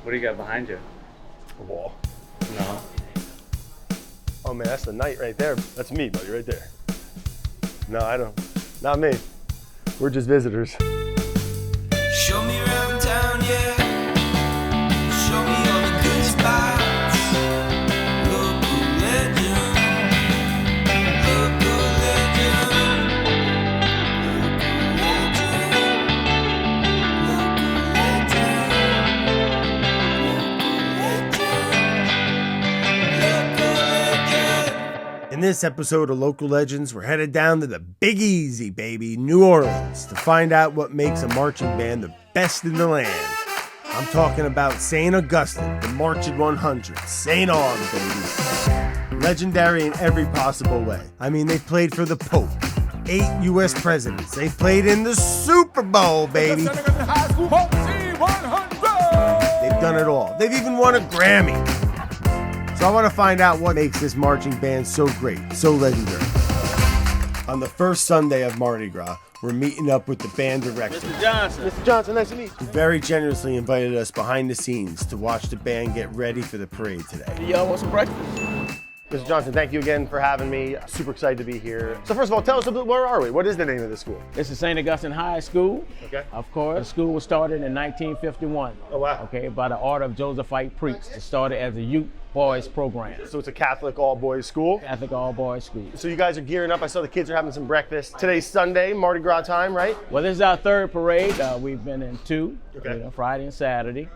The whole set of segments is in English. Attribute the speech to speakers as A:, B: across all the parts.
A: What do you got behind you?
B: A wall.
A: No.
B: Oh man, that's the knight right there. That's me, buddy, right there. No, I don't. Not me. We're just visitors.
C: Show me around town, yeah. Show me all the good spots. Local legend. Local legend. Local legend.
B: In this episode of Local Legends, we're headed down to the Big Easy, baby, New Orleans, to find out what makes a marching band the best in the land. I'm talking about St. Augustine, the Marching 100, St. Aug, baby. Legendary in every possible way. I mean, they've played for the Pope, 8 U.S. presidents. They've played in the Super Bowl, baby. They've done it all. They've even won a Grammy. So I want to find out what makes this marching band so great, so legendary. On the first Sunday of Mardi Gras, we're meeting up with the band director.
A: Mr. Johnson.
B: Mr. Johnson, nice to meet you. Who very generously invited us behind the scenes to watch the band get ready for the parade today.
A: Y'all want some breakfast?
B: Mr. Johnson, thank you again for having me. Super excited to be here. So first of all, tell us a bit, where are we? What is the name of the school?
D: This is St. Augustine High School.
B: Okay.
D: Of course. The school was started in 1951.
B: Oh, wow.
D: Okay, by the order of Josephite priests. It started as a youth boys program.
B: So it's a Catholic all-boys school?
D: Catholic all-boys school.
B: So you guys are gearing up. I saw the kids are having some breakfast. Today's Sunday, Mardi Gras time, right?
D: Well, this is our third parade. We've been in 2,
B: Okay.
D: Friday and Saturday.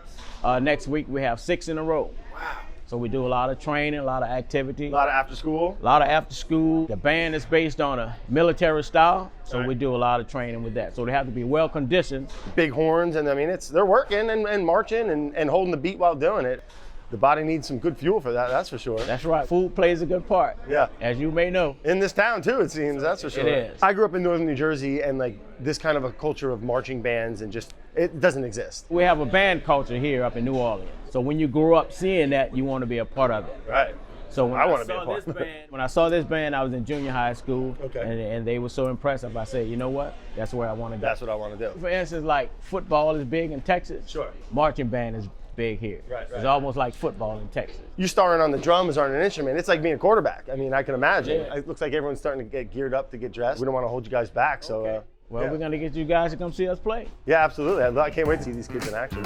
D: Next week we have 6 in a row.
B: Wow.
D: So we do a lot of training, a lot of activity.
B: A lot of after school?
D: A lot of after school. The band is based on a military style, so
B: Right.
D: we do a lot of training with that. So they have to be well conditioned.
B: Big horns, and I mean, they're working and marching and holding the beat while doing it. The body needs some good fuel for that, that's for sure.
D: That's right. Food plays a good part.
B: Yeah.
D: As you may know.
B: In this town too, it seems, that's for sure.
D: is.
B: I grew up in northern New Jersey, and like this kind of a culture of marching bands and just, it doesn't exist.
D: We have a band culture here up in New Orleans. So when you grow up seeing that, you want to be a part of it.
B: Right.
D: So when
B: I
D: I,
B: wanna be a
D: saw
B: part.
D: this band, when I saw this band, I was in junior high school,
B: Okay.
D: and they were so impressive. I said, you know what? That's where I want to go.
B: That's what I want to do.
D: For instance, like football is big in Texas.
B: Sure.
D: Marching band is big here.
B: Right.
D: It's almost like football in Texas.
B: You starring on the drums or on an instrument, it's like being a quarterback. I mean, I can imagine.
D: Yeah.
B: It looks like everyone's starting to get geared up to get dressed. We don't want to hold you guys back, so.
D: Well,
B: yeah.
D: we're going to get you guys to come see us play.
B: Yeah, absolutely. I can't wait to see these kids in action.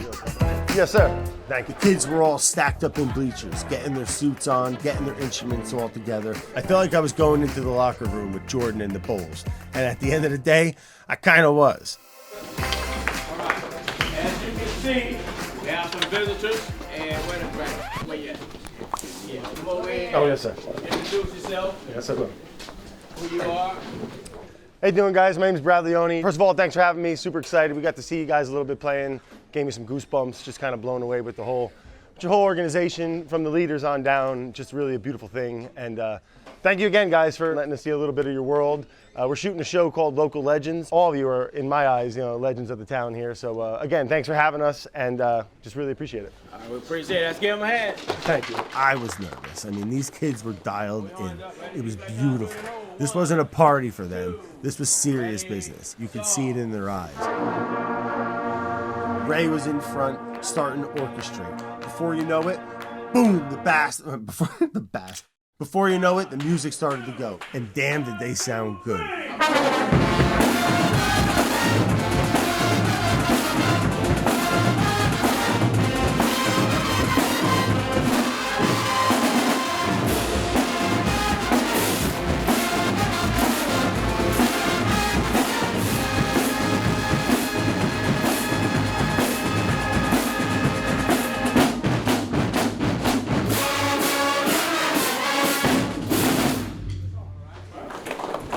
B: Yes, sir. Thank you. The kids were all stacked up in bleachers, getting their suits on, getting their instruments all together. I felt like I was going into the locker room with Jordan and the Bulls. And at the end of the day, I kind of was.
D: All right. As you can see, we have some visitors. And where you at? Yeah, come over here.
B: Oh, yes, sir.
D: Introduce yourself,
B: Yes, sir.
D: who you are.
B: How you doing, guys? My name is Brad Leone. First of all, thanks for having me. Super excited. We got to see you guys a little bit playing. Gave me some goosebumps. Just kind of blown away with your whole organization, from the leaders on down. Just really a beautiful thing. And thank you again, guys, for letting us see a little bit of your world. We're shooting a show called Local Legends. All of you are, in my eyes, legends of the town here. So again, thanks for having us, and just really appreciate it.
D: All right, we appreciate it. Let's give them a hand.
B: Thank you. I was nervous. I mean, these kids were dialed in. It was beautiful. This wasn't a party for them. This was serious business. You could see it in their eyes. Ray was in front, starting to orchestrate. Before you know it, boom, Before you know it, the music started to go. And damn, did they sound good.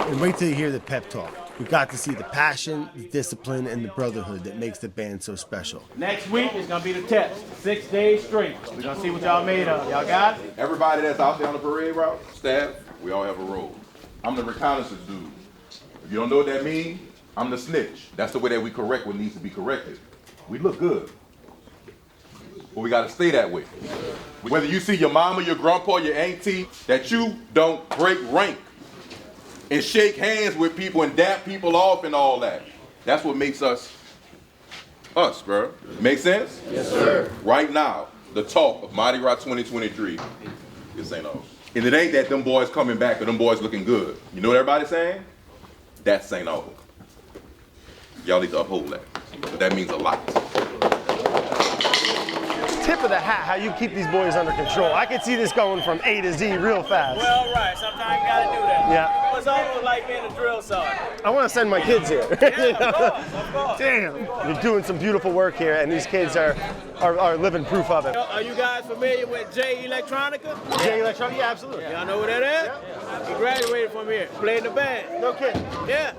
B: And wait till you hear the pep talk. We got to see the passion, the discipline, and the brotherhood that makes the band so special.
D: Next week is going to be the test. 6 days straight. We're going to see what y'all made of. Y'all got it?
E: Everybody that's out there on the parade route, staff, we all have a role. I'm the reconnaissance dude. If you don't know what that means, I'm the snitch. That's the way that we correct what needs to be corrected. We look good, but we gotta stay that way. Whether you see your mama, your grandpa, your auntie, that you don't break rank and shake hands with people and dap people off and all that. That's what makes us Us, bro. Make sense? Yes, sir. Right now, the talk of Mardi Gras 2023 is St. Aug. And it ain't that them boys coming back or them boys looking good. You know what everybody's saying? That's St. Aug. Y'all need to uphold that. But that means a lot.
B: Tip of the hat, how you keep these boys under control. I could see this going from A to Z real fast.
D: Well, right. Sometimes you gotta do that.
B: Yeah.
D: It's almost like being a drill sergeant.
B: I want to send my kids here.
D: Yeah, of course.
B: Damn. You're doing some beautiful work here, and these kids are living proof of it.
D: Are you guys familiar with J Electronica?
B: J Electronic, yeah, absolutely.
D: Y'all know what that is? Yeah. He graduated from here. Played in the band.
B: No kidding.
D: Yeah.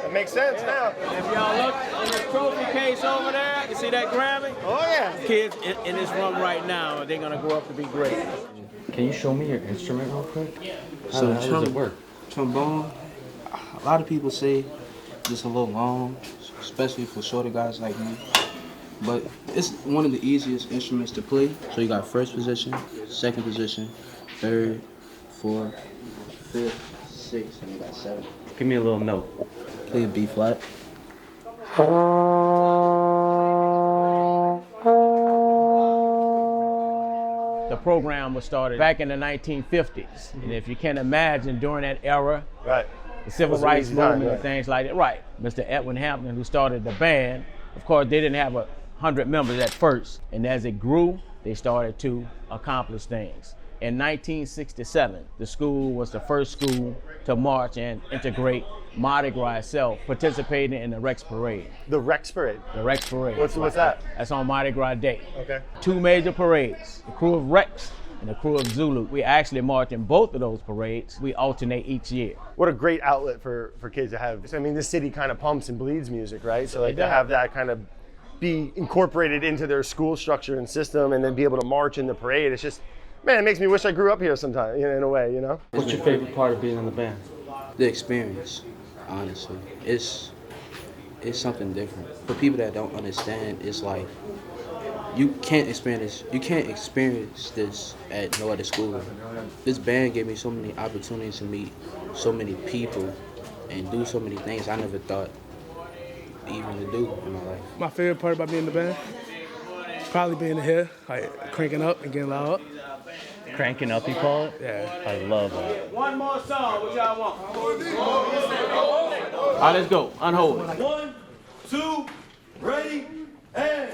B: It makes sense now.
D: If y'all look in the trophy case over there, you see that Grammy?
B: Oh, yeah.
D: Kids in this room right now, they're gonna grow up to be great.
F: Can you show me your instrument real quick?
G: So
F: how does it work?
G: Trombone, a lot of people say it's a little long, especially for shorter guys like me. But it's one of the easiest instruments to play. So you got first position, second position, third, fourth, fifth, sixth, and you got seventh.
F: Give me a little note.
G: Play a B flat.
D: The program was started back in the 1950s. And if you can imagine during that era,
B: Right.
D: the civil
B: Was an
D: rights
B: easy time,
D: movement
B: right.
D: and things like that. Right. Mr. Edwin Hampton, who started the band, of course, they didn't have 100 members at first. And as it grew, they started to accomplish things. In 1967, the school was the first school to march and integrate Mardi Gras itself, participating in the Rex Parade.
B: The Rex Parade.
D: The Rex Parade.
B: What's that?
D: That's on Mardi Gras Day.
B: Okay.
D: Two major parades, the crew of Rex and the crew of Zulu. We actually march in both of those parades. We alternate each year.
B: What a great outlet for kids to have. I mean, this city kind of pumps and bleeds music, right? So like
D: It
B: to
D: does.
B: have that kind of be incorporated into their school structure and system, and then be able to march in the parade. It's just, man, it makes me wish I grew up here sometime, in a way, you know?
F: What's your favorite part of being in the band?
G: The experience, honestly, it's something different. For people that don't understand, it's like you can't experience this at no other school. This band gave me so many opportunities to meet so many people and do so many things I never thought even to do in my life.
H: My favorite part about being in the band, probably being here, like cranking up and getting loud.
F: Cranking up, you call it?
H: Yeah.
F: I love that.
D: One more song, what y'all want? All right, let's go. Unholy.
C: 1, 2, ready, and.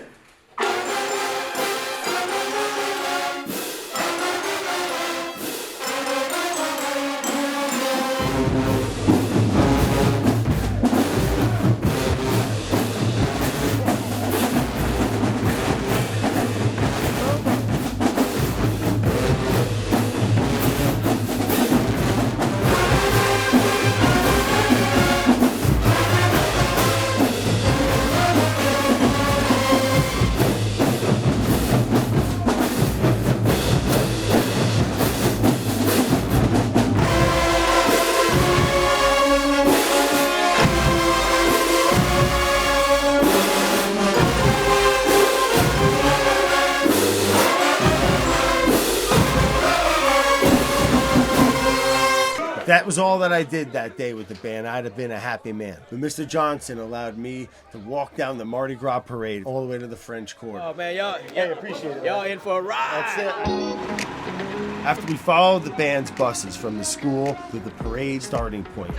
B: That was all that I did that day with the band. I'd have been a happy man. But Mr. Johnson allowed me to walk down the Mardi Gras parade all the way to the French Quarter.
D: Oh man, y'all,
B: Hey, appreciate it.
D: y'all in for a ride.
B: That's it. After we followed the band's buses from the school to the parade starting point.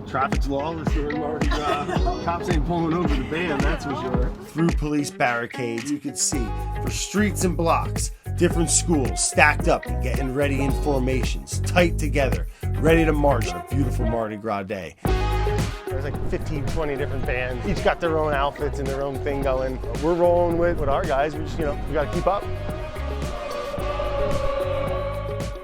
B: Traffic's lawless during Mardi Gras. Cops ain't pulling over the band, that's for sure. Through police barricades, you could see for streets and blocks, different schools stacked up and getting ready in formations, tight together, ready to march on a beautiful Mardi Gras day. There's like 15, 20 different bands. Each got their own outfits and their own thing going. We're rolling with our guys. We just, we got to keep up.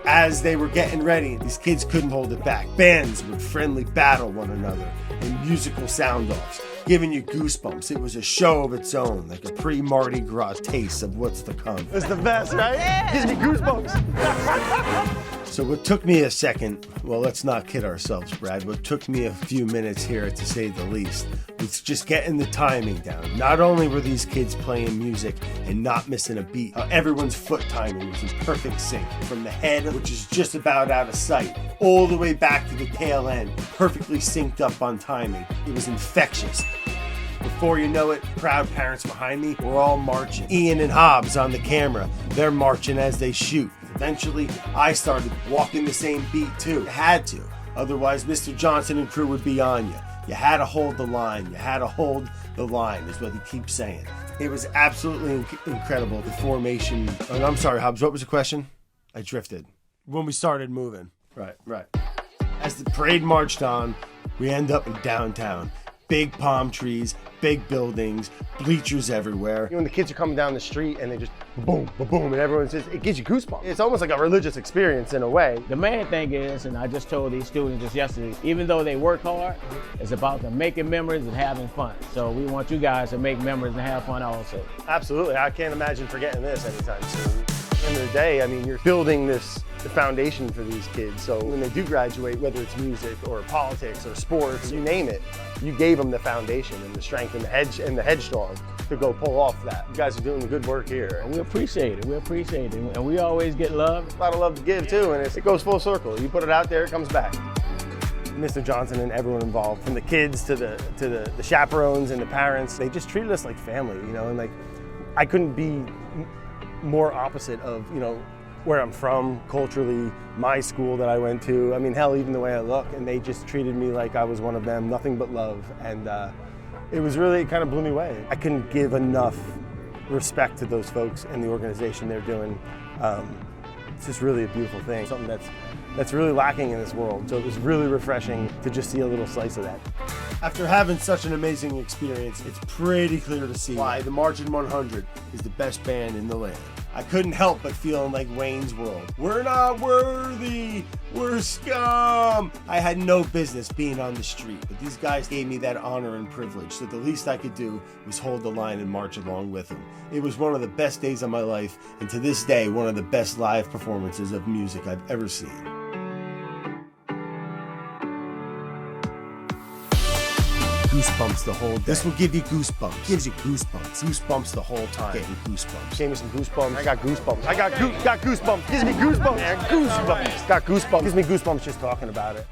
B: As they were getting ready, these kids couldn't hold it back. Bands would friendly battle one another in musical sound-offs, giving you goosebumps. It was a show of its own, like a pre-Mardi Gras taste of what's to come. It's the best, right? Yeah. Gives me goosebumps. So what took me a second, well, let's not kid ourselves, Brad. What took me a few minutes here, to say the least, was just getting the timing down. Not only were these kids playing music and not missing a beat, everyone's foot timing was in perfect sync. From the head, which is just about out of sight, all the way back to the tail end, perfectly synced up on timing. It was infectious. Before you know it, proud parents behind me were all marching. Ian and Hobbs on the camera, they're marching as they shoot. Eventually, I started walking the same beat too. You had to, otherwise Mr. Johnson and crew would be on you. You had to hold the line. You had to hold the line, is what he keeps saying. It was absolutely incredible, the formation. Oh, I'm sorry, Hobbs, what was the question? I drifted. When we started moving. Right. As the parade marched on, we end up in downtown. Big palm trees, big buildings, bleachers everywhere. When the kids are coming down the street and they just boom, boom, boom, and everyone says, it gives you goosebumps. It's almost like a religious experience in a way.
D: The main thing is, and I just told these students just yesterday, even though they work hard, it's about them making memories and having fun. So we want you guys to make memories and have fun also.
B: Absolutely, I can't imagine forgetting this anytime soon. At the end of the day, I mean, you're building the foundation for these kids. So when they do graduate, whether it's music or politics or sports, you name it, you gave them the foundation and the strength and the headstrong to go pull off that. You guys are doing the good work here.
D: And we appreciate it. We appreciate it. And we always get love.
B: A lot of love to give too, and it goes full circle. You put it out there, it comes back. Mr. Johnson and everyone involved, from the kids to the chaperones and the parents, they just treated us like family, you know, and like I couldn't be more opposite of, you know, where I'm from, culturally, my school that I went to. I mean, hell, even the way I look, and they just treated me like I was one of them, nothing but love. And it was really, it kind of blew me away. I couldn't give enough respect to those folks and the organization they're doing. It's just really a beautiful thing, something that's really lacking in this world. So it was really refreshing to just see a little slice of that. After having such an amazing experience, it's pretty clear to see why the Marching 100 is the best band in the land. I couldn't help but feeling like Wayne's World. We're not worthy, we're scum. I had no business being on the street, but these guys gave me that honor and privilege, so the least I could do was hold the line and march along with them. It was one of the best days of my life, and to this day, one of the best live performances of music I've ever seen. Goosebumps the whole day. This will give you goosebumps. Gives you goosebumps. Goosebumps the whole time. Getting goosebumps. Gave me some goosebumps. I got goosebumps. I got goosebumps. Gives me goosebumps. Man, goosebumps. Got goosebumps. Gives me goosebumps just talking about it.